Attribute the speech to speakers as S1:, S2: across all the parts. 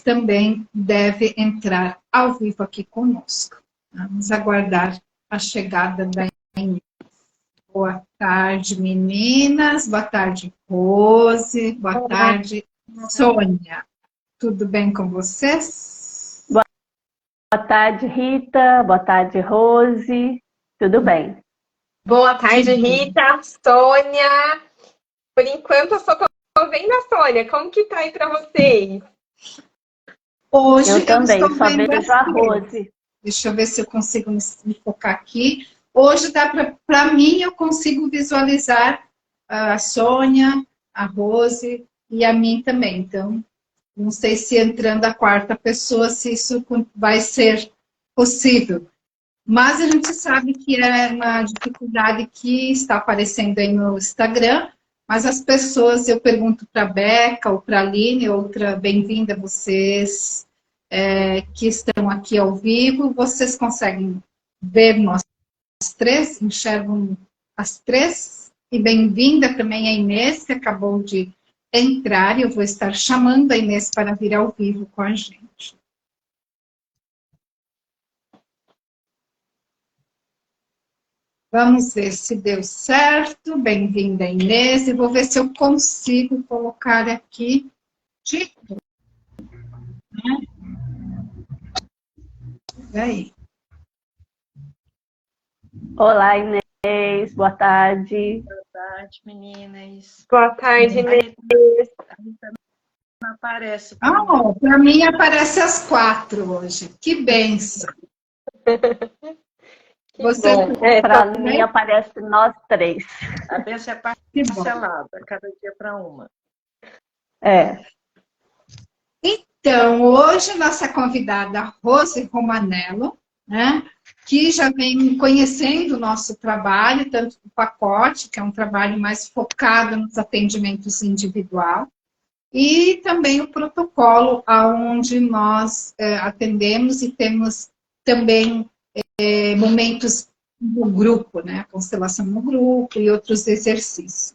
S1: também deve entrar ao vivo aqui conosco. Vamos aguardar a chegada da Inês. Boa tarde, meninas. Boa tarde, Rose. Boa tarde, Sônia. Tudo bem com vocês?
S2: Boa tarde, Rita. Boa tarde, Rose. Tudo bem?
S3: Boa tarde, Rita, Sônia. Por enquanto, eu só tô vendo a Sônia. Como que tá aí para vocês?
S1: Hoje
S2: eu também,
S1: estou
S2: só
S1: vendo
S2: vejo a Rose.
S1: Deixa eu ver se eu consigo me focar aqui. Hoje, para mim, eu consigo visualizar a Sônia, a Rose e a mim também. Então, não sei se entrando a quarta pessoa, se isso vai ser possível. Mas a gente sabe que é uma dificuldade que está aparecendo aí no Instagram, mas as pessoas, eu pergunto para a Beca ou para a Aline, outra bem-vinda a vocês que estão aqui ao vivo, vocês conseguem ver nós três, enxergam as três, e bem-vinda também a Inês, que acabou de entrar, e eu vou estar chamando a Inês para vir ao vivo com a gente. Vamos ver se deu certo. Bem-vinda, Inês. E vou ver se eu consigo colocar aqui título. Aí.
S2: Olá, Inês. Boa tarde.
S4: Boa tarde, meninas.
S3: Boa tarde, Inês.
S4: A Rita não aparece.
S1: Para mim aparece às 4 hoje. Que benção. Você
S2: para mim aparece nós três.
S4: A benção é parcelada, cada dia para uma.
S1: Então, hoje nossa convidada Rose Romanello, né, que já vem conhecendo o nosso trabalho, tanto o pacote, que é um trabalho mais focado nos atendimentos individual, e também o protocolo, onde nós atendemos e temos também momentos no grupo, né? A constelação no grupo e outros exercícios.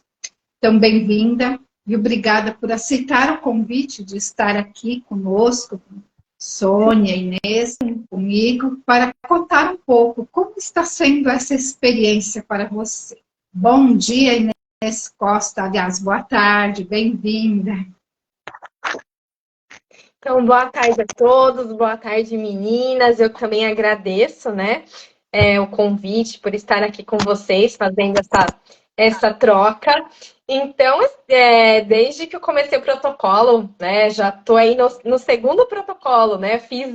S1: Então, bem-vinda e obrigada por aceitar o convite de estar aqui conosco, com Sônia, Inês, comigo, para contar um pouco como está sendo essa experiência para você. Bom dia, Inês Costa. Aliás, boa tarde, bem-vinda.
S3: Então, boa tarde a todos, boa tarde, meninas. Eu também agradeço, né, o convite por estar aqui com vocês, fazendo essa troca. Então, desde que eu comecei o protocolo, né, já estou aí no segundo protocolo, né, fiz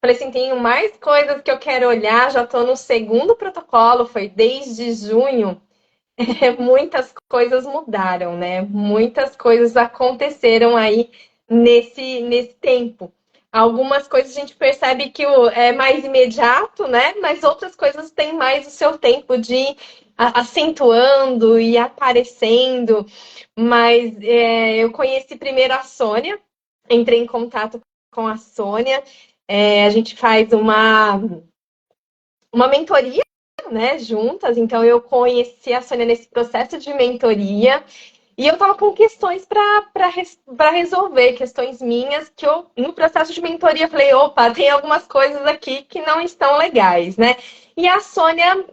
S3: falei assim, tenho mais coisas que eu quero olhar, já estou no segundo protocolo, foi desde junho. Muitas coisas mudaram, né, muitas coisas aconteceram aí nesse tempo. Algumas coisas a gente percebe que é mais imediato, né? Mas outras coisas têm mais o seu tempo de ir acentuando e aparecendo. Mas eu conheci primeiro a Sônia, entrei em contato com a Sônia. A gente faz uma mentoria, né, juntas. Então eu conheci a Sônia nesse processo de mentoria. E eu estava com questões para resolver, questões minhas, que eu, no processo de mentoria, falei, opa, tem algumas coisas aqui que não estão legais, né? E a Sônia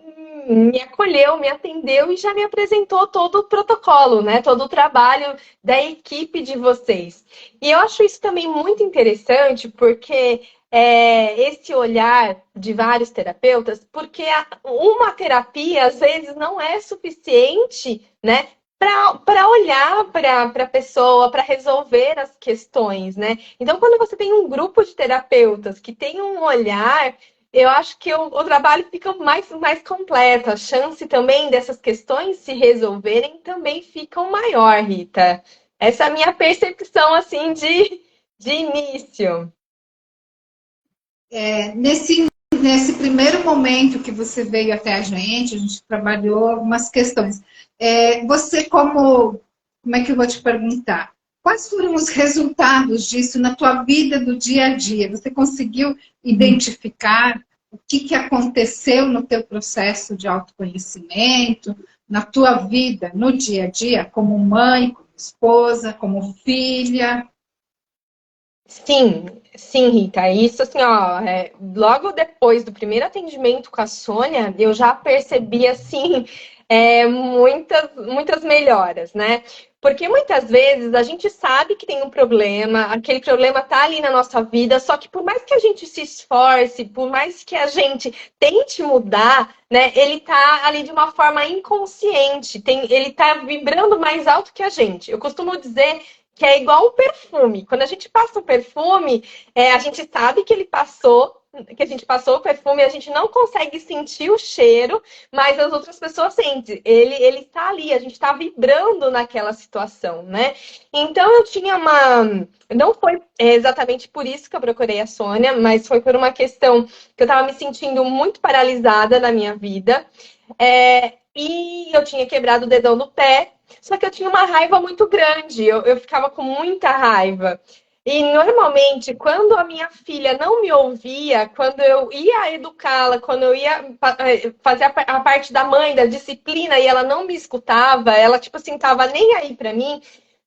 S3: me acolheu, me atendeu e já me apresentou todo o protocolo, né? Todo o trabalho da equipe de vocês. E eu acho isso também muito interessante, porque esse olhar de vários terapeutas, porque uma terapia, às vezes, não é suficiente, né? Para olhar para a pessoa, para resolver as questões, né? Então, quando você tem um grupo de terapeutas que tem um olhar, eu acho que o trabalho fica mais completo. A chance também dessas questões se resolverem também ficam maior, Rita. Essa é a minha percepção, assim, de início.
S1: Nesse primeiro momento que você veio até a gente trabalhou algumas questões. Você como é que eu vou te perguntar? Quais foram os resultados disso na tua vida do dia a dia? Você conseguiu identificar o que aconteceu no teu processo de autoconhecimento, na tua vida, no dia a dia, como mãe, como esposa, como filha?
S3: Sim, Rita. Isso assim, ó, logo depois do primeiro atendimento com a Sônia, eu já percebi assim, muitas melhoras, né? Porque muitas vezes a gente sabe que tem um problema, aquele problema tá ali na nossa vida, só que por mais que a gente se esforce, por mais que a gente tente mudar, né, ele tá ali de uma forma inconsciente, ele tá vibrando mais alto que a gente. Eu costumo dizer que é igual um perfume. Quando a gente passa o perfume, a gente sabe que ele passou, que a gente passou o perfume, a gente não consegue sentir o cheiro, mas as outras pessoas sentem. Ele está ali, a gente está vibrando naquela situação, né? Então eu tinha uma. Não foi exatamente por isso que eu procurei a Sônia, mas foi por uma questão que eu estava me sentindo muito paralisada na minha vida. E eu tinha quebrado o dedão no pé, só que eu tinha uma raiva muito grande, eu ficava com muita raiva. E normalmente, quando a minha filha não me ouvia, quando eu ia educá-la, quando eu ia fazer a parte da mãe, da disciplina, e ela não me escutava, ela, tipo assim, tava nem aí pra mim,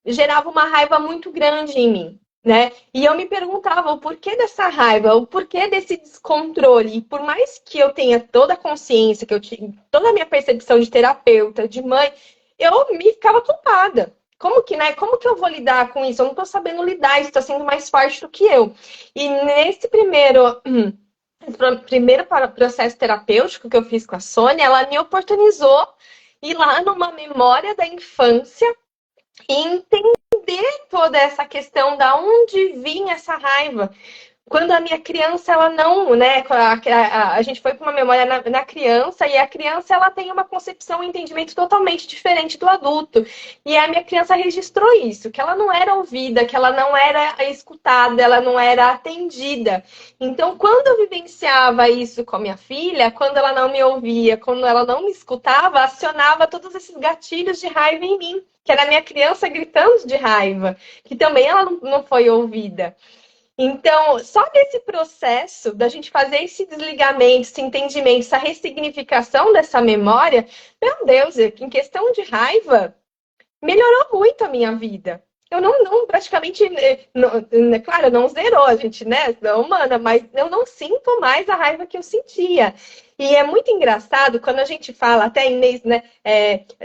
S3: gerava uma raiva muito grande em mim, né? E eu me perguntava o porquê dessa raiva, o porquê desse descontrole. E por mais que eu tenha toda a consciência, que eu tinha toda a minha percepção de terapeuta, de mãe, eu me ficava culpada. Como que, né? Como que eu vou lidar com isso? Eu não tô sabendo lidar, isso está sendo mais forte do que eu. E nesse primeiro processo terapêutico que eu fiz com a Sônia, ela me oportunizou ir lá numa memória da infância e entender toda essa questão da onde vinha essa raiva. Quando a minha criança, ela não, né? A gente foi para uma memória na criança e a criança ela tem uma concepção e entendimento totalmente diferente do adulto. E a minha criança registrou isso, que ela não era ouvida, que ela não era escutada, ela não era atendida. Então, quando eu vivenciava isso com a minha filha, quando ela não me ouvia, quando ela não me escutava, acionava todos esses gatilhos de raiva em mim, que era a minha criança gritando de raiva, que também ela não foi ouvida. Então, só desse processo da gente fazer esse desligamento, esse entendimento, essa ressignificação dessa memória, meu Deus, em questão de raiva, melhorou muito a minha vida. Eu não praticamente, claro, não zerou a gente, né? É humana, mas eu não sinto mais a raiva que eu sentia. E é muito engraçado quando a gente fala, até Inês, né,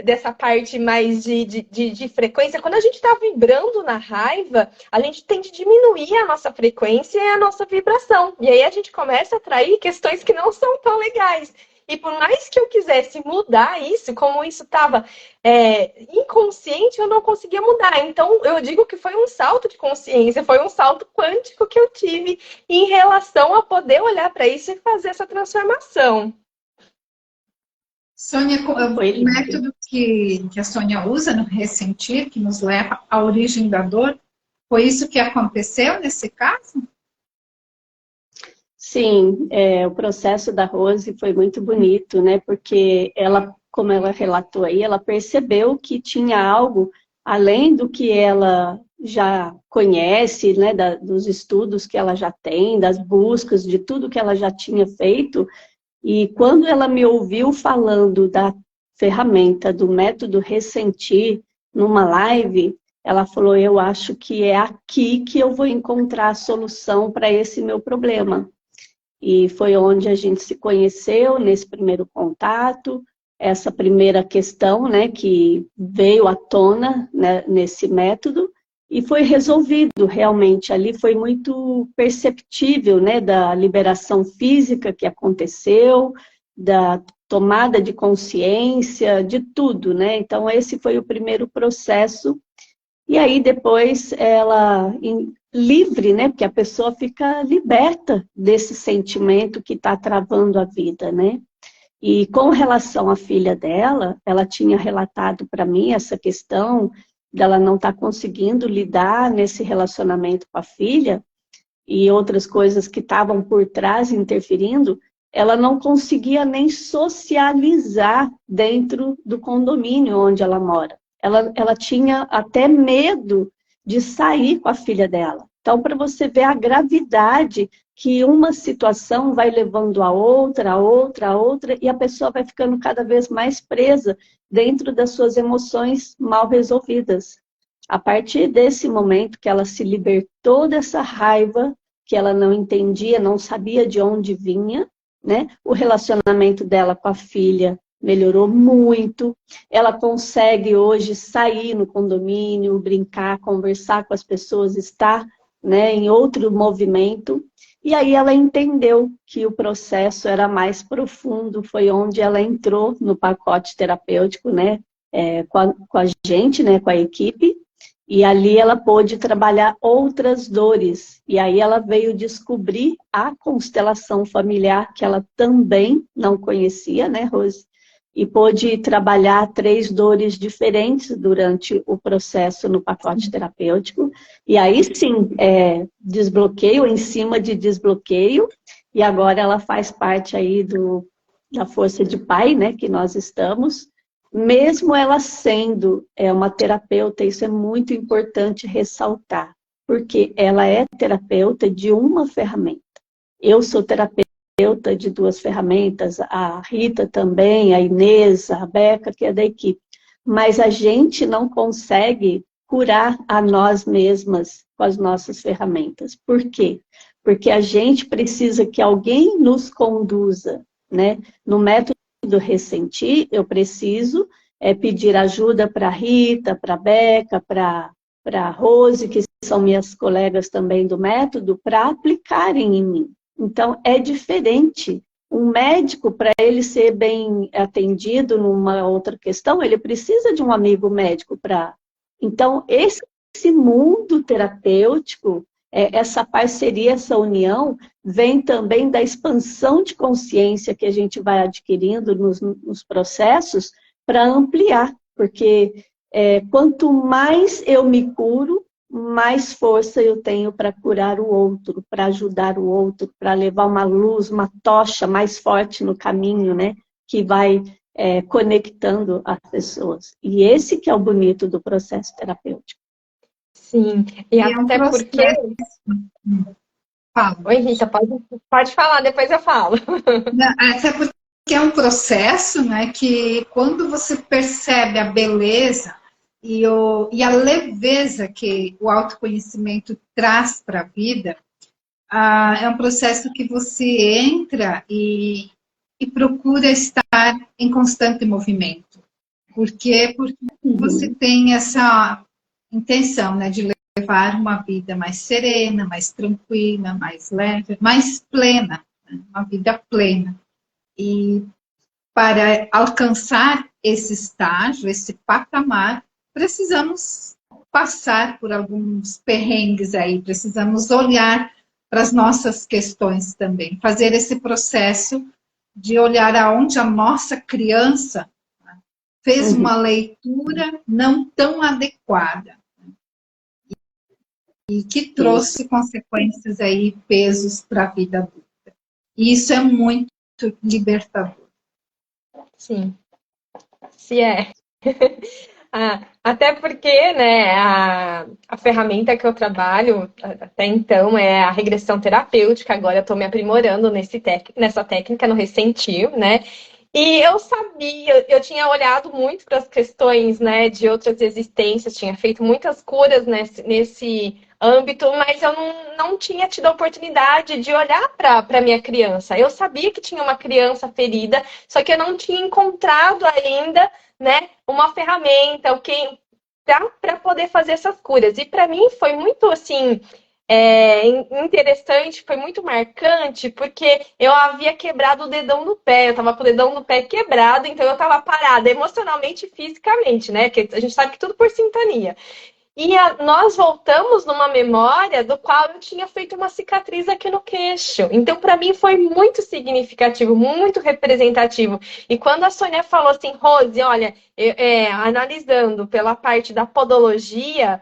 S3: dessa parte mais de frequência, quando a gente está vibrando na raiva, a gente tende a diminuir a nossa frequência e a nossa vibração. E aí a gente começa a atrair questões que não são tão legais. E por mais que eu quisesse mudar isso, como isso estava inconsciente, eu não conseguia mudar. Então, eu digo que foi um salto de consciência, foi um salto quântico que eu tive em relação a poder olhar para isso e fazer essa transformação.
S1: Sônia, o método que a Sônia usa no ressentir, que nos leva à origem da dor, foi isso que aconteceu nesse caso?
S2: Sim, o processo da Rose foi muito bonito, né? Porque ela, como ela relatou aí, ela percebeu que tinha algo além do que ela já conhece, né? Dos estudos que ela já tem, das buscas, de tudo que ela já tinha feito. E quando ela me ouviu falando da ferramenta, do método Ressentir, numa live, ela falou, eu acho que é aqui que eu vou encontrar a solução para esse meu problema. E foi onde a gente se conheceu, nesse primeiro contato, essa primeira questão, né, que veio à tona, né, nesse método, e foi resolvido realmente. Ali foi muito perceptível, né, da liberação física que aconteceu, da tomada de consciência, de tudo, né? Então esse foi o primeiro processo. E aí depois ela, livre, né? Porque a pessoa fica liberta desse sentimento que está travando a vida, né? E com relação à filha dela, ela tinha relatado para mim essa questão dela não estar conseguindo lidar nesse relacionamento com a filha e outras coisas que estavam por trás interferindo, ela não conseguia nem socializar dentro do condomínio onde ela mora. Ela tinha até medo de sair com a filha dela. Então, para você ver a gravidade que uma situação vai levando a outra, a outra, a outra, e a pessoa vai ficando cada vez mais presa dentro das suas emoções mal resolvidas. A partir desse momento que ela se libertou dessa raiva, que ela não entendia, não sabia de onde vinha, né? O relacionamento dela com a filha melhorou muito. Ela consegue hoje sair no condomínio, brincar, conversar com as pessoas, estar, né, em outro movimento. E aí ela entendeu que o processo era mais profundo, foi onde ela entrou no pacote terapêutico, né, com a gente, né, com a equipe, e ali ela pôde trabalhar outras dores. E aí ela veio descobrir a constelação familiar, que ela também não conhecia, né, Rose? E pôde trabalhar 3 dores diferentes durante o processo no pacote terapêutico. E aí sim, desbloqueio em cima de desbloqueio. E agora ela faz parte aí da Força de Pai, né, que nós estamos. Mesmo ela sendo uma terapeuta, isso é muito importante ressaltar, porque ela é terapeuta de uma ferramenta. Eu sou terapeuta de 2 ferramentas, a Rita também, a Inês, a Beca, que é da equipe. Mas a gente não consegue curar a nós mesmas com as nossas ferramentas. Por quê? Porque a gente precisa que alguém nos conduza, né? No método do Ressentir, eu preciso pedir ajuda para a Rita, para a Beca, para a Rose, que são minhas colegas também do método, para aplicarem em mim. Então, é diferente. Um médico, para ele ser bem atendido numa outra questão, ele precisa de um amigo médico para... Então, esse mundo terapêutico, essa parceria, essa união, vem também da expansão de consciência que a gente vai adquirindo nos processos para ampliar, porque quanto mais eu me curo, mais força eu tenho para curar o outro, para ajudar o outro, para levar uma luz, uma tocha mais forte no caminho, né? Que vai conectando as pessoas. E esse que é o bonito do processo terapêutico.
S3: Sim, e
S1: é
S3: até porque...
S1: Fala.
S3: Oi, Rita, pode falar, depois eu falo.
S1: Até porque é um processo, né, que quando você percebe a beleza e a leveza que o autoconhecimento traz para a vida, é um processo que você entra e procura estar em constante movimento. Por quê? Porque você tem essa intenção, né, de levar uma vida mais serena, mais tranquila, mais leve, mais plena, né, uma vida plena. E para alcançar esse estágio, esse patamar, precisamos passar por alguns perrengues aí, precisamos olhar para as nossas questões também, fazer esse processo de olhar aonde a nossa criança fez uma leitura não tão adequada e que trouxe consequências aí, pesos para a vida adulta. E isso é muito libertador.
S3: Sim, se é. Até porque, né, a ferramenta que eu trabalho até então é a regressão terapêutica. Agora eu estou me aprimorando nessa técnica no Ressentir, né? E eu sabia, eu tinha olhado muito para as questões, né, de outras existências, tinha feito muitas curas nesse âmbito, mas eu não tinha tido a oportunidade de olhar para a minha criança. Eu sabia que tinha uma criança ferida, só que eu não tinha encontrado ainda, né, uma ferramenta, para poder fazer essas curas. E para mim foi muito assim... interessante, foi muito marcante, porque eu havia quebrado o dedão do pé, eu tava com o dedão do pé quebrado, então eu tava parada emocionalmente e fisicamente, né? Que a gente sabe que tudo por sintonia. E nós voltamos numa memória do qual eu tinha feito uma cicatriz aqui no queixo. Então, para mim, foi muito significativo, muito representativo. E quando a Sônia falou assim, Rose, olha, analisando pela parte da podologia,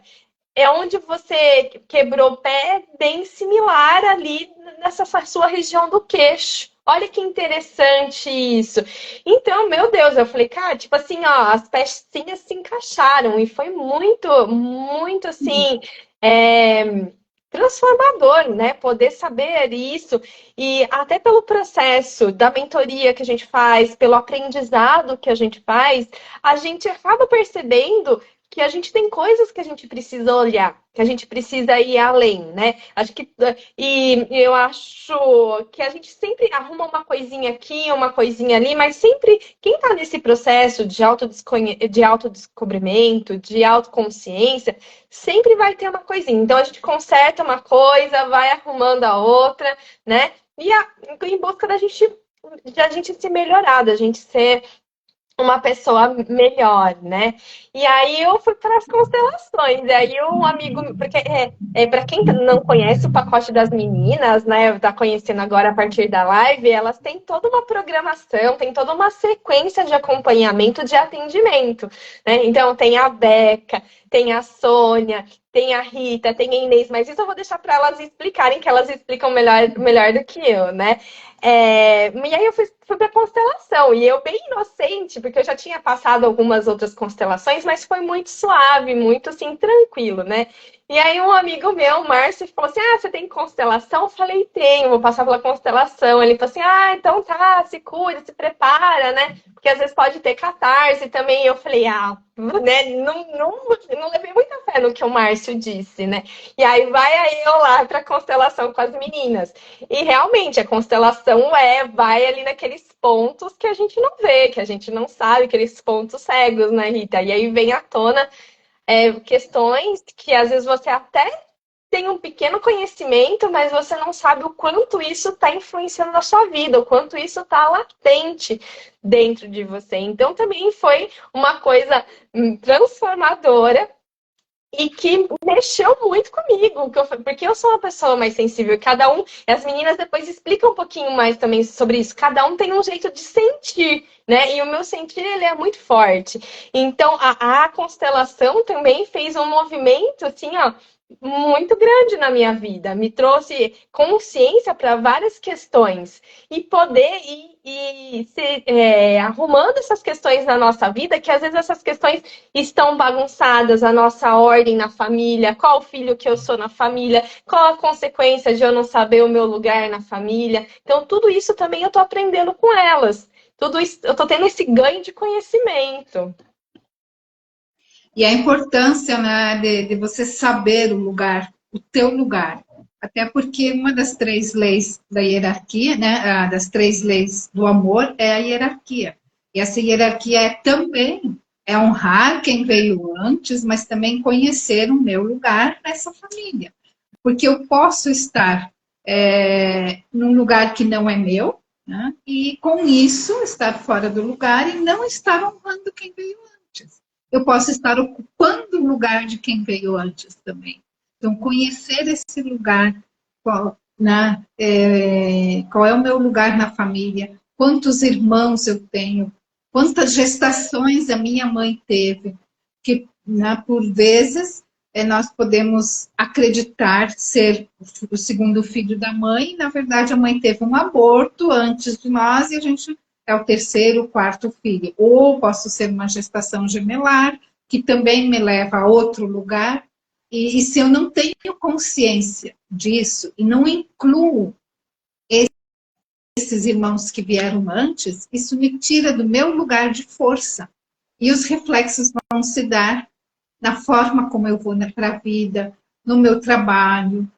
S3: é onde você quebrou o pé bem similar ali nessa sua região do queixo. Olha que interessante isso. Então, meu Deus, eu falei, cara, tipo assim, ó, as pecinhas se encaixaram e foi muito, muito assim, transformador, né? Poder saber isso e até pelo processo da mentoria que a gente faz, pelo aprendizado que a gente faz, a gente acaba percebendo que a gente tem coisas que a gente precisa olhar, que a gente precisa ir além, né? Acho que e eu acho que a gente sempre arruma uma coisinha aqui, uma coisinha ali, mas sempre quem está nesse processo de autodescobrimento, de autoconsciência, sempre vai ter uma coisinha. Então a gente conserta uma coisa, vai arrumando a outra, né? E em busca de a gente se melhorar, da gente ser uma pessoa melhor, né? E aí eu fui para as constelações. E aí um amigo, porque para quem não conhece o pacote das meninas, né? Tá conhecendo agora a partir da live, elas têm toda uma programação, tem toda uma sequência de acompanhamento de atendimento, né? Então tem a Beca, tem a Sônia, tem a Rita, tem a Inês, mas isso eu vou deixar para elas explicarem, que elas explicam melhor do que eu, né? E aí eu fui para constelação, e eu bem inocente, porque eu já tinha passado algumas outras constelações, mas foi muito suave, muito assim, tranquilo, né? E aí um amigo meu, o Márcio, falou assim, você tem constelação? Eu falei, tenho, vou passar pela constelação. Ele falou assim, então tá, se cuida, se prepara, né? Porque às vezes pode ter catarse também. Eu falei, né? Não levei muita fé no que o Márcio disse, né? E aí vai eu lá para constelação com as meninas. E realmente a constelação vai ali naqueles pontos que a gente não vê, que a gente não sabe, aqueles pontos cegos, né, Rita? E aí vem à tona questões que às vezes você até tem um pequeno conhecimento, mas você não sabe o quanto isso está influenciando na sua vida, o quanto isso está latente dentro de você. Então também foi uma coisa transformadora e que mexeu muito comigo, porque eu sou uma pessoa mais sensível. As meninas depois explicam um pouquinho mais também sobre isso. Cada um tem um jeito de sentir, né? E o meu sentir, ele é muito forte. Então, a constelação também fez um movimento, assim, ó, muito grande na minha vida. Me trouxe consciência para várias questões. E poder arrumando essas questões na nossa vida, que às vezes essas questões estão bagunçadas, a nossa ordem na família, qual filho que eu sou na família, qual a consequência de eu não saber o meu lugar na família. Então, tudo isso também eu estou aprendendo com elas. Tudo isso, eu estou tendo esse ganho de conhecimento.
S1: E a importância, né, de você saber o lugar, o teu lugar. Até porque uma das 3 leis da hierarquia, né, das 3 leis do amor é a hierarquia. E essa hierarquia também é honrar quem veio antes, mas também conhecer o meu lugar nessa família. Porque eu posso estar num lugar que não é meu, né, e com isso estar fora do lugar e não estar honrando quem veio antes. Eu posso estar ocupando o lugar de quem veio antes também. Então, conhecer esse lugar, qual é o meu lugar na família, quantos irmãos eu tenho, quantas gestações a minha mãe teve, que, por vezes, nós podemos acreditar ser o segundo filho da mãe, e, na verdade, a mãe teve um aborto antes de nós, e a gente é o 3º, 4º filho. Ou posso ser uma gestação gemelar, que também me leva a outro lugar. E se eu não tenho consciência disso, e não incluo esses irmãos que vieram antes, isso me tira do meu lugar de força. E os reflexos vão se dar na forma como eu vou para a vida, no meu trabalho,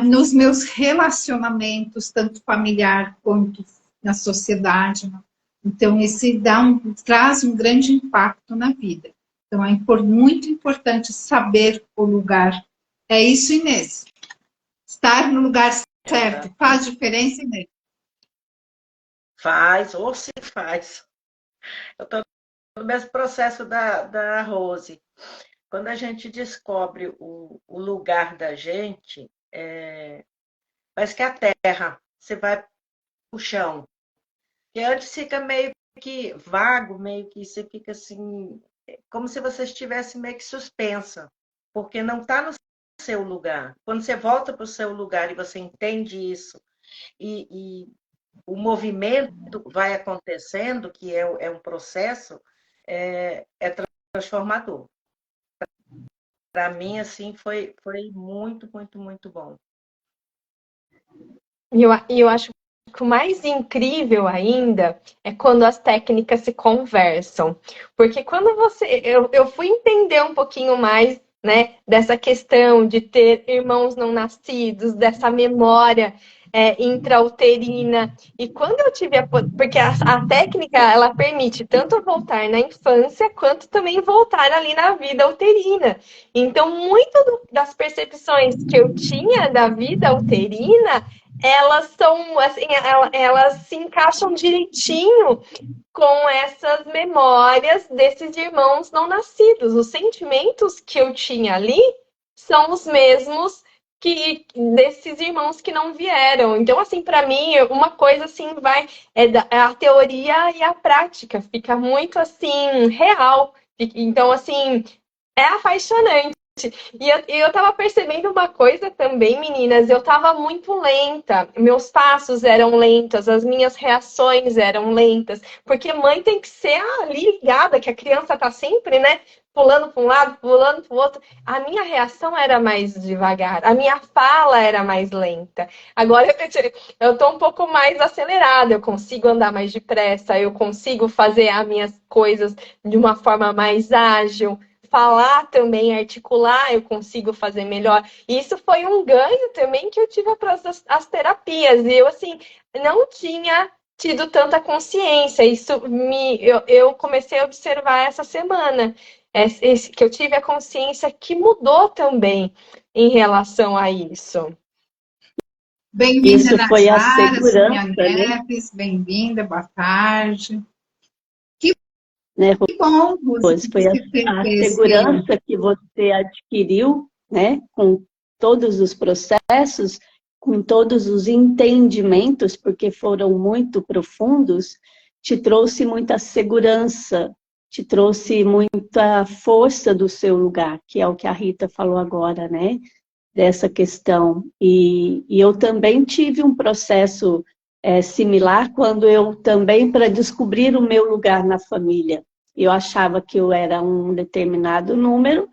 S1: nos meus relacionamentos, tanto familiar quanto na sociedade. Então, esse traz um grande impacto na vida. Então, é muito importante saber o lugar. É isso, Inês. Estar no lugar certo faz diferença, Inês?
S4: Faz, ou se faz. Eu estou no mesmo processo da Rose. Quando a gente descobre o lugar da gente, parece que é a terra, você vai para o chão. E antes fica meio que vago, meio que você fica assim, como se você estivesse meio que suspensa, porque não está no seu lugar. Quando você volta para o seu lugar e você entende isso, e o movimento vai acontecendo, que é um processo, é transformador. Para mim, assim, foi muito, muito, muito bom.
S3: E eu acho mais incrível ainda é quando as técnicas se conversam. Porque quando eu fui entender um pouquinho mais, né, dessa questão de ter irmãos não nascidos, dessa memória intrauterina. E quando eu tive porque a técnica, ela permite tanto voltar na infância, quanto também voltar ali na vida uterina. Então, muito das percepções que eu tinha da vida uterina, elas são assim, elas se encaixam direitinho com essas memórias desses irmãos não nascidos. Os sentimentos que eu tinha ali são os mesmos que desses irmãos que não vieram. Então, assim, para mim, uma coisa assim é a teoria e a prática, fica muito assim real. Então, assim, é apaixonante. E eu tava percebendo uma coisa também, meninas, eu tava muito lenta, meus passos eram lentos, as minhas reações eram lentas, porque mãe tem que ser ali ligada, que a criança tá sempre, né, pulando para um lado, pulando para o outro. A minha reação era mais devagar, a minha fala era mais lenta. Agora eu tô um pouco mais acelerada, eu consigo andar mais depressa, eu consigo fazer as minhas coisas de uma forma mais ágil. Falar também, articular, eu consigo fazer melhor. E isso foi um ganho também que eu tive após as terapias. E eu, assim, não tinha tido tanta consciência. Eu comecei a observar essa semana. Que eu tive a consciência que mudou também em relação a isso.
S1: Bem-vinda,
S2: Isso foi a
S1: Nayara, Sônia
S2: segurança, né?
S1: Neves, bem-vinda, boa tarde.
S2: Né,
S1: Que bom, Rose, que
S2: foi
S1: você teve
S2: a
S1: esse...
S2: segurança que você adquiriu, né, com todos os processos, com todos os entendimentos, porque foram muito profundos, te trouxe muita segurança, te trouxe muita força do seu lugar, que é o que a Rita falou agora, né, dessa questão. E eu também tive um processo similar, quando eu também, para descobrir o meu lugar na família, eu achava que eu era um determinado número.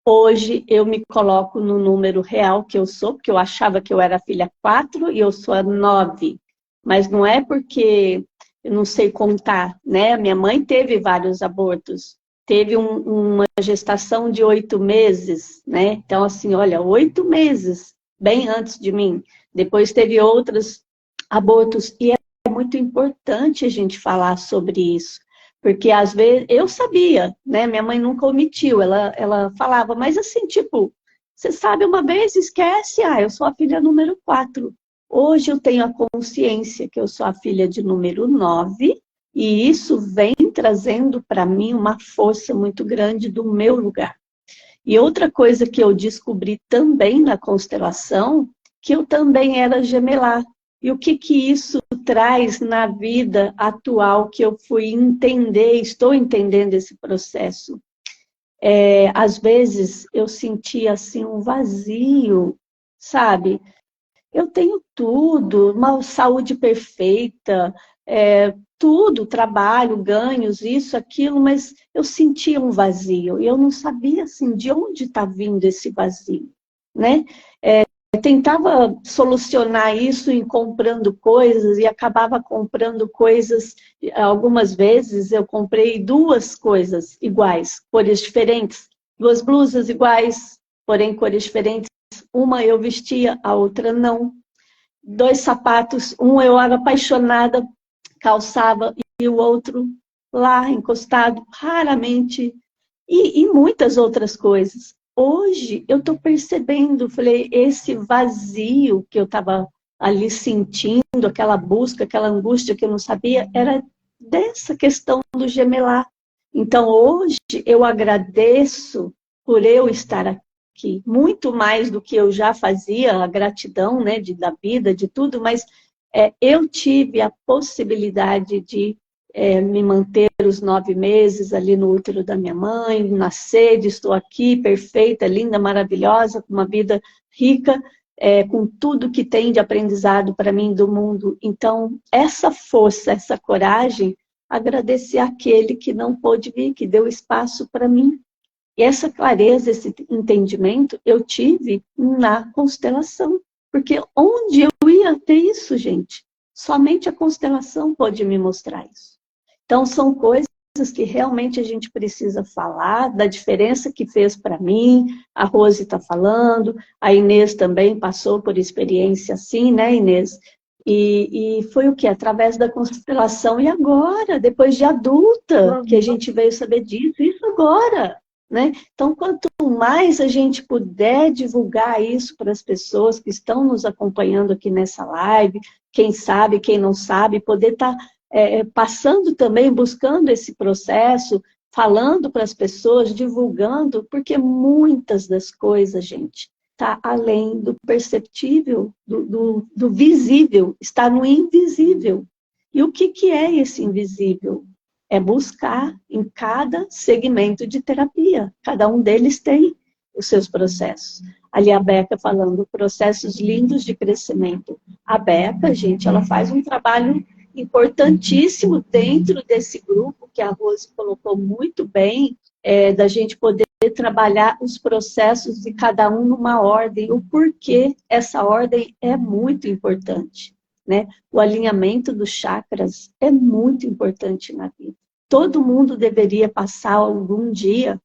S2: Hoje eu me coloco no número real que eu sou, porque eu achava que eu era a filha 4 e eu sou a 9. Mas não é porque eu não sei contar, né? Minha mãe teve vários abortos. Teve uma gestação de 8 meses, né? Então, assim, olha, 8 meses, bem antes de mim. Depois teve outros abortos. E é muito importante a gente falar sobre isso. Porque às vezes, eu sabia, né? Minha mãe nunca omitiu, ela falava, mas assim, tipo, você sabe uma vez, esquece, eu sou a filha número 4. Hoje eu tenho a consciência que eu sou a filha de número 9, e isso vem trazendo para mim uma força muito grande do meu lugar. E outra coisa que eu descobri também na constelação, que eu também era gemelar. E o que isso traz na vida atual que eu fui entender, estou entendendo esse processo. Às vezes eu sentia assim um vazio, sabe? Eu tenho tudo, uma saúde perfeita, tudo, trabalho, ganhos, isso, aquilo, mas eu sentia um vazio. E eu não sabia assim, de onde está vindo esse vazio, né? Tentava solucionar isso em comprando coisas e acabava comprando coisas, algumas vezes eu comprei 2 coisas iguais, cores diferentes, 2 blusas iguais, porém cores diferentes, uma eu vestia, a outra não. 2 sapatos, um eu era apaixonada, calçava, e o outro lá encostado, raramente, e muitas outras coisas. Hoje eu estou percebendo, falei, esse vazio que eu estava ali sentindo, aquela busca, aquela angústia que eu não sabia, era dessa questão do gemelar. Então hoje eu agradeço por eu estar aqui, muito mais do que eu já fazia, a gratidão, né, da vida, de tudo, mas eu tive a possibilidade de me manter os 9 meses ali no útero da minha mãe, nascer, estou aqui, perfeita, linda, maravilhosa, com uma vida rica, com tudo que tem de aprendizado para mim do mundo. Então, essa força, essa coragem, agradecer àquele que não pôde vir, que deu espaço para mim. E essa clareza, esse entendimento, eu tive na constelação. Porque onde eu ia ter isso, gente? Somente a constelação pode me mostrar isso. Então, são coisas que realmente a gente precisa falar, da diferença que fez para mim, a Rose está falando, a Inês também passou por experiência assim, né, Inês? E foi o que? Através da constelação, e agora, depois de adulta, que a gente veio saber disso, isso agora, né? Então, quanto mais a gente puder divulgar isso para as pessoas que estão nos acompanhando aqui nessa live, quem sabe, quem não sabe, poder estar passando também, buscando esse processo, falando para as pessoas, divulgando, porque muitas das coisas, gente, está além do perceptível, do visível, está no invisível. E o que é esse invisível? É buscar em cada segmento de terapia. Cada um deles tem os seus processos. Ali a Beca falando, processos lindos de crescimento. A Beca, gente, ela faz um trabalho importantíssimo dentro desse grupo, que a Rose colocou muito bem, da gente poder trabalhar os processos de cada um numa ordem, o porquê essa ordem é muito importante, né? O alinhamento dos chakras é muito importante na vida. Todo mundo deveria passar algum dia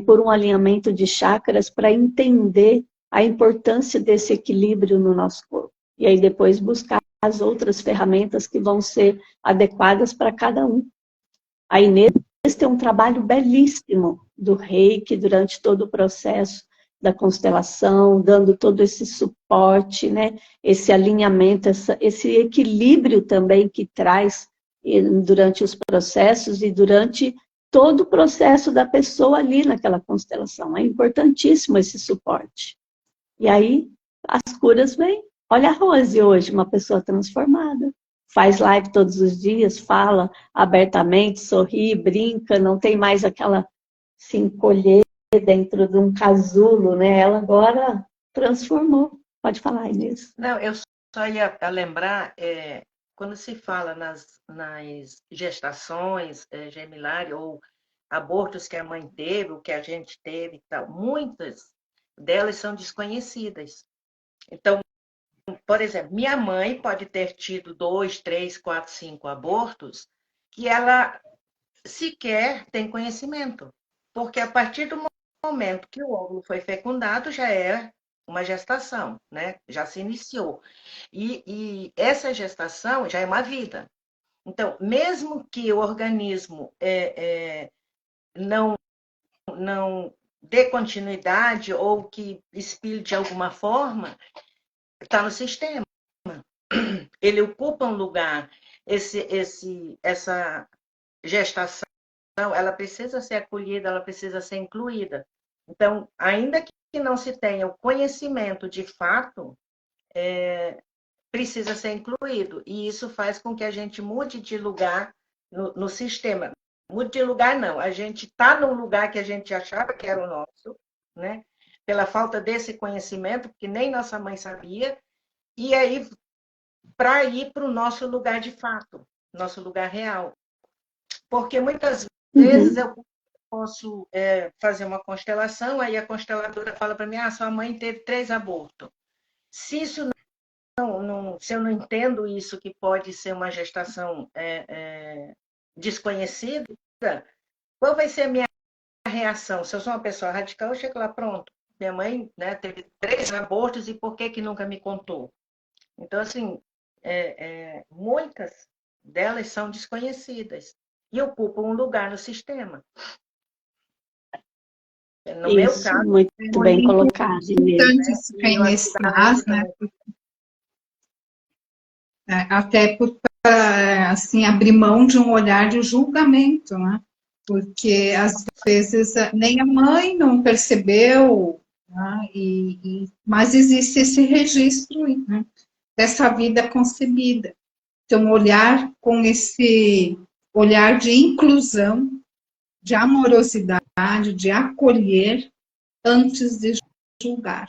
S2: por um alinhamento de chakras para entender a importância desse equilíbrio no nosso corpo. E aí depois buscar as outras ferramentas que vão ser adequadas para cada um. A Inês tem um trabalho belíssimo do Reiki durante todo o processo da constelação, dando todo esse suporte, né? Esse alinhamento, esse equilíbrio também que traz durante os processos e durante todo o processo da pessoa ali naquela constelação. É importantíssimo esse suporte. E aí as curas vêm. Olha a Rose hoje, uma pessoa transformada. Faz live todos os dias, fala abertamente, sorri, brinca, não tem mais aquela se encolher dentro de um casulo, né? Ela agora transformou. Pode falar, Inês.
S4: Não, eu só ia lembrar, quando se fala nas gestações gemilares ou abortos que a mãe teve, o que a gente teve e tal, muitas delas são desconhecidas. Então, por exemplo, minha mãe pode ter tido 2, 3, 4, 5 abortos que ela sequer tem conhecimento. Porque a partir do momento que o óvulo foi fecundado, já é uma gestação, né? Já se iniciou. E essa gestação já é uma vida. Então, mesmo que o organismo não dê continuidade ou que expile de alguma forma, está no sistema. Ele ocupa um lugar. Essa gestação, ela precisa ser acolhida, ela precisa ser incluída. Então, ainda que não se tenha o conhecimento de fato, precisa ser incluído. E isso faz com que a gente mude de lugar no sistema. Mude de lugar, não. A gente está num lugar que a gente achava que era o nosso, né? Pela falta desse conhecimento, porque nem nossa mãe sabia, e aí para ir para o nosso lugar de fato, nosso lugar real. Porque muitas vezes eu posso fazer uma constelação, aí a consteladora fala para mim, sua mãe teve 3 abortos. Se isso se eu não entendo isso, que pode ser uma gestação desconhecida, qual vai ser a minha reação? Se eu sou uma pessoa radical, eu chego lá, pronto, minha mãe, né, teve 3 abortos e por que nunca me contou? Então, assim, muitas delas são desconhecidas e ocupam um lugar no sistema. No
S2: isso,
S4: meu caso,
S2: muito bem colocado.
S1: Importante isso que a Inês traz, né? Até para assim, abrir mão de um olhar de julgamento, né? Porque às vezes nem a mãe não percebeu, né? Mas existe esse registro, né? Dessa vida concebida. Então, olhar com esse olhar de inclusão, de amorosidade, de acolher, antes de julgar.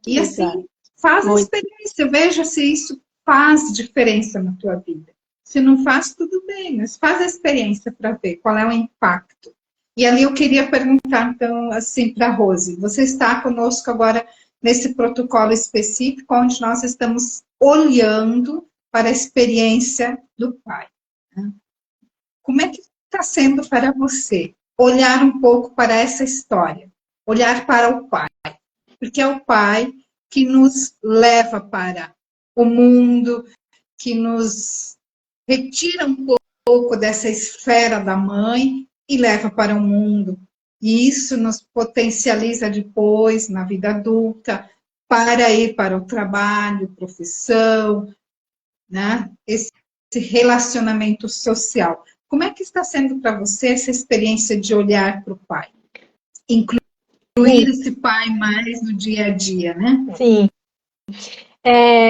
S1: E assim, faz a experiência, veja se isso faz diferença na tua vida. Se não faz, tudo bem, mas faz a experiência para ver qual é o impacto. E ali eu queria perguntar, então, assim, para a Rose. Você está conosco agora nesse protocolo específico, onde nós estamos olhando para a experiência do pai. Como é que está sendo para você olhar um pouco para essa história? Olhar para o pai. Porque é o pai que nos leva para o mundo, que nos retira um pouco dessa esfera da mãe e leva para o mundo. E isso nos potencializa depois, na vida adulta, para ir para o trabalho, profissão, né? Esse relacionamento social. Como é que está sendo para você essa experiência de olhar para o pai? Incluir esse pai mais no dia a dia, né?
S3: Sim.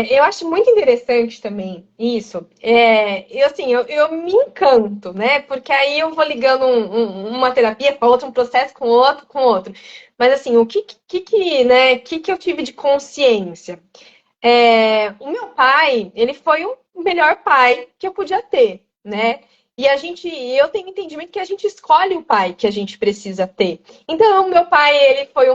S3: Eu acho muito interessante também isso. Eu me encanto, né? Porque aí eu vou ligando uma terapia com outra, um processo com outro. Mas assim, o que eu tive de consciência? O meu pai, ele foi o melhor pai que eu podia ter, né? E eu tenho entendimento que a gente escolhe o pai que a gente precisa ter. Então, o meu pai, ele foi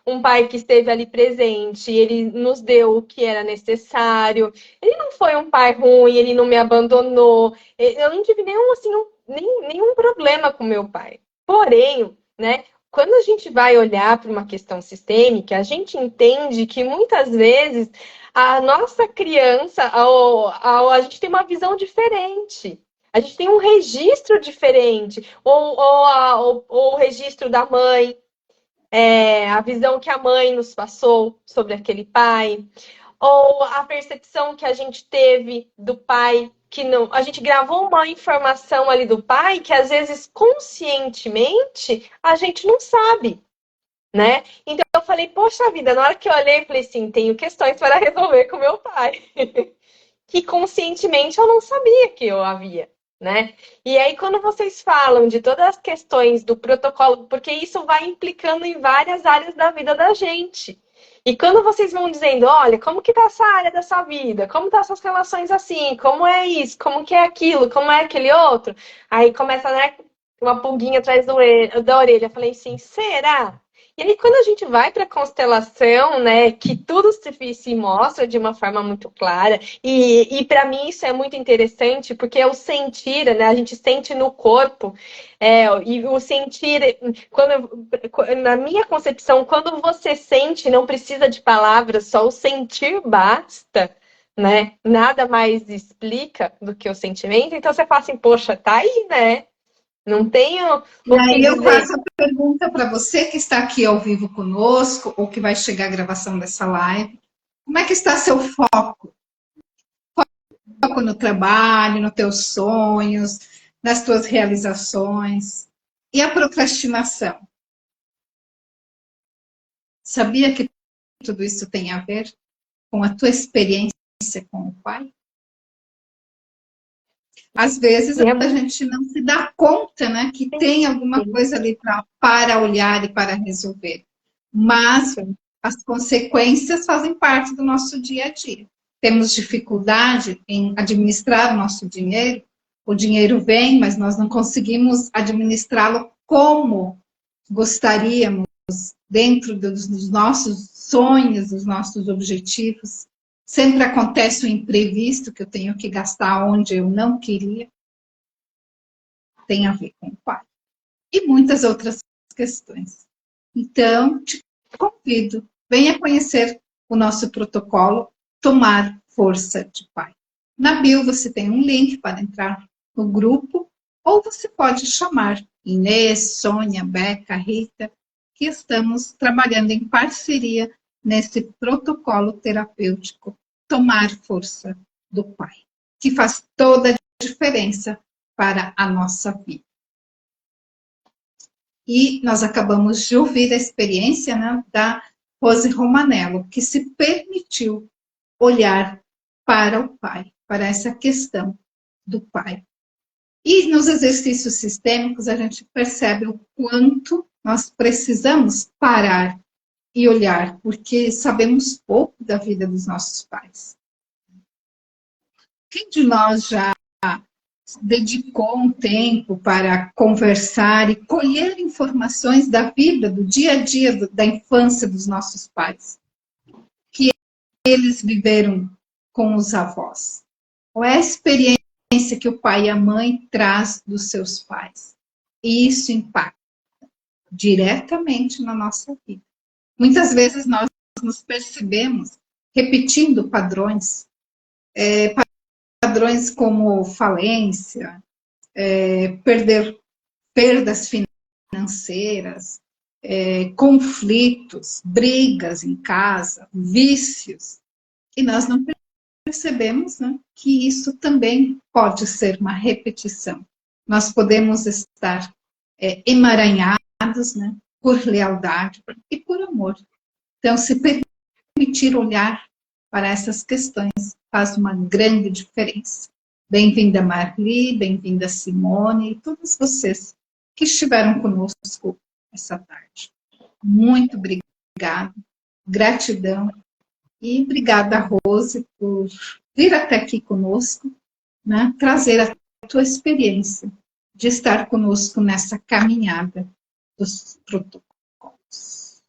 S3: um pai que esteve ali presente, ele nos deu o que era necessário. Ele não foi um pai ruim, ele não me abandonou. Eu não tive nenhum problema com meu pai. Porém, né, quando a gente vai olhar para uma questão sistêmica, a gente entende que muitas vezes a nossa criança, a gente tem uma visão diferente. A gente tem um registro diferente, ou o registro da mãe, a visão que a mãe nos passou sobre aquele pai, ou a percepção que a gente teve do pai, que não, a gente gravou uma informação ali do pai que às vezes conscientemente a gente não sabe, né? Então eu falei, poxa vida, na hora que eu olhei, eu falei assim, tenho questões para resolver com meu pai, que conscientemente eu não sabia que eu havia. Né? E aí, quando vocês falam de todas as questões do protocolo, porque isso vai implicando em várias áreas da vida da gente. E quando vocês vão dizendo, olha, como que tá essa área da sua vida? Como tá essas relações assim? Como é isso? Como que é aquilo? Como é aquele outro? Aí começa, né, uma pulguinha atrás da orelha. Eu falei assim, será? E aí, quando a gente vai para a constelação, né, que tudo se mostra de uma forma muito clara, e para mim isso é muito interessante, porque é o sentir, né, a gente sente no corpo, e o sentir, na minha concepção, quando você sente, não precisa de palavras, só o sentir basta, né, nada mais explica do que o sentimento, então você fala assim, poxa, tá aí, né? Não tenho.
S1: E aí eu faço a pergunta para você que está aqui ao vivo conosco, ou que vai chegar a gravação dessa live. Como é que está seu foco? Foco no trabalho, nos teus sonhos, nas tuas realizações. E a procrastinação? Sabia que tudo isso tem a ver com a tua experiência com o pai? Às vezes a gente não se dá conta, né, que tem alguma coisa ali para olhar e para resolver. Mas as consequências fazem parte do nosso dia a dia. Temos dificuldade em administrar o nosso dinheiro. O dinheiro vem, mas nós não conseguimos administrá-lo como gostaríamos, dentro dos nossos sonhos, dos nossos objetivos. Sempre acontece o imprevisto, que eu tenho que gastar onde eu não queria. Tem a ver com o pai. E muitas outras questões. Então, te convido, venha conhecer o nosso protocolo Tomar Força de Pai. Na bio você tem um link para entrar no grupo, ou você pode chamar Inês, Sônia, Beca, Rita, que estamos trabalhando em parceria nesse protocolo terapêutico Tomar Força do Pai, que faz toda a diferença para a nossa vida. E nós acabamos de ouvir a experiência, né, da Rose Romanello, que se permitiu olhar para o pai, para essa questão do pai. E nos exercícios sistêmicos a gente percebe o quanto nós precisamos parar e olhar, porque sabemos pouco da vida dos nossos pais. Quem de nós já dedicou um tempo para conversar e colher informações da vida, do dia a dia, da infância dos nossos pais? eles viveram com os avós? Qual é a experiência que o pai e a mãe traz dos seus pais? E isso impacta diretamente na nossa vida. Muitas vezes nós nos percebemos repetindo padrões, padrões como falência, perdas financeiras, conflitos, brigas em casa, vícios, e nós não percebemos, né, que isso também pode ser uma repetição. Nós podemos estar emaranhados, né, por lealdade e por amor. Então, se permitir olhar para essas questões faz uma grande diferença. Bem-vinda, Marli, bem-vinda, Simone, e todos vocês que estiveram conosco essa tarde. Muito obrigada, gratidão, e obrigada, Rose, por vir até aqui conosco, né, trazer a tua experiência de estar conosco nessa caminhada dos protocolos.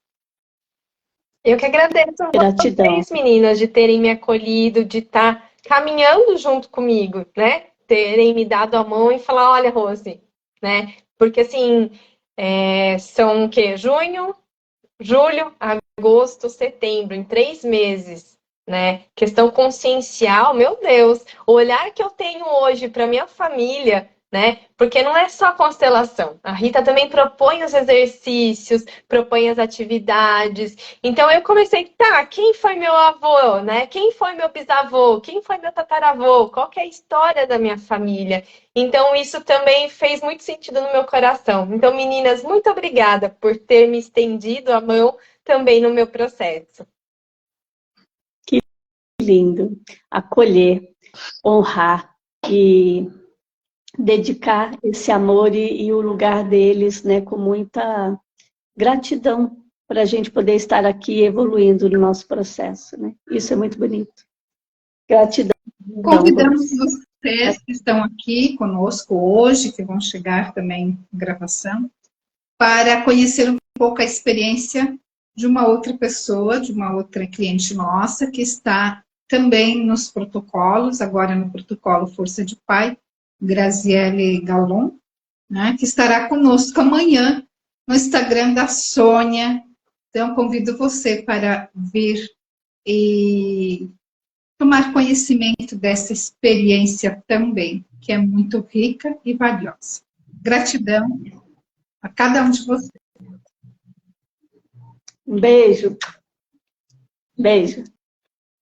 S3: Eu que agradeço a vocês, meninas, de terem me acolhido, de estar caminhando junto comigo, né? Terem me dado a mão e falar, olha, Rose, né? Porque assim, são o quê? Junho, julho, agosto, setembro, em 3 meses, né? Questão consciencial, meu Deus, o olhar que eu tenho hoje para minha família, né? Porque não é só constelação. A Rita também propõe os exercícios, propõe as atividades. Então eu comecei, tá, quem foi meu avô, né? Quem foi meu bisavô? Quem foi meu tataravô? Qual que é a história da minha família? Então isso também fez muito sentido no meu coração. Então, meninas, muito obrigada por ter me estendido a mão também no meu processo.
S2: Que lindo. Acolher, honrar e dedicar esse amor e o lugar deles, né, com muita gratidão para a gente poder estar aqui evoluindo no nosso processo, né? Isso é muito bonito. Gratidão.
S1: Convidamos vocês que estão aqui conosco hoje, que vão chegar também em gravação, para conhecer um pouco a experiência de uma outra pessoa, de uma outra cliente nossa, que está também nos protocolos, agora no protocolo Força de Pai, Graziele Galon, né, que estará conosco amanhã no Instagram da Sônia. Então, convido você para vir e tomar conhecimento dessa experiência também, que é muito rica e valiosa. Gratidão a cada um de vocês.
S2: Um beijo. Beijo.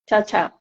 S2: Tchau, tchau.